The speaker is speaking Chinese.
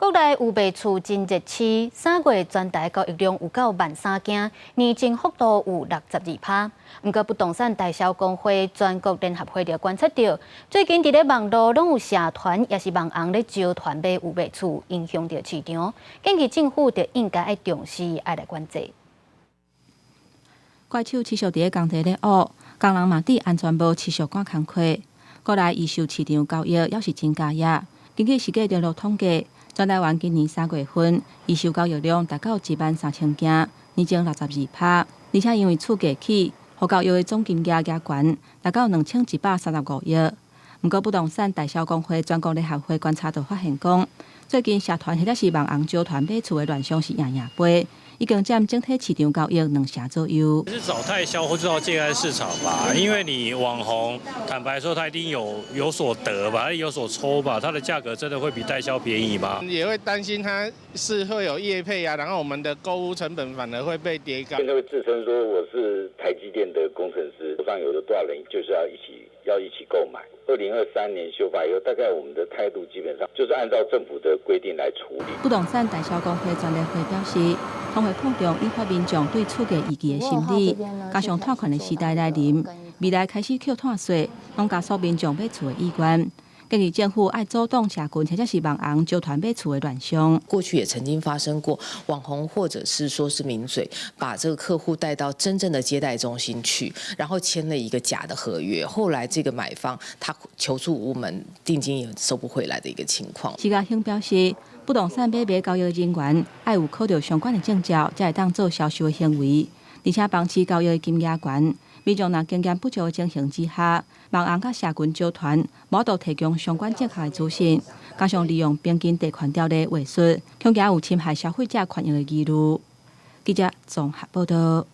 国内有卖厝真热市，3月全台交易量有到13000件，年增幅度有62%。不过，不动产代销工会全国联合会就观测到，最近伫咧网络拢有社团也是网红咧招团买有卖厝，影响到市场。建议政府就应该爱重视，爱来管制。怪手持续伫咧工地咧学，工人嘛伫安全帽持续赶工课。国内易售市场交易也是真加热。根据世界电路统计，全台湾今年3月份易售交易量达到13000件，年增62%。而且因为厝价起，互交易的总金额加悬，达到2135亿。不过，不动产代销工会全国联合会观察到发现讲，最近社团或者是网红招团买厝的乱象是赢飞。已经占整体市场交易2成左右。是找代销或者借贷市场吧，因为你网红，坦白说，他一定有所得吧，有所抽吧，它的价格真的会比代销便宜吗？也会担心它是会有业配啊，然后我们的购物成本反而会被叠高。现在会自称说我是台积电的工程师，手上有多少人就是要一起购买。2023年修法以后，大概我们的态度基本上就是按照政府的规定来处理。不动产代销工会专联会表示，通会碰重引发民众对厝价疑忌的心理，加上贷款的时代来临，未来开始扣碳税，拢加速民众买厝的意愿。建议政府爱主动社群或者是网红招团买厝的乱象。过去也曾经发生过网红或者是说是名嘴，把这个客户带到真正的接待中心去，然后签了一个假的合约，后来这个买方他求助无门，定金也收不回来的一个情况。徐家兴表示，不动产买卖交易人员爱有考虑相关的证照，才会当做销售的行为，而且防止交易的金额悬。民众若经验不足的情形之下，网红甲社群招团无度提供相关正确的资讯，加上利用边境贷款条例话术，恐惊有侵害消费者权益的疑虑。记者综合报道。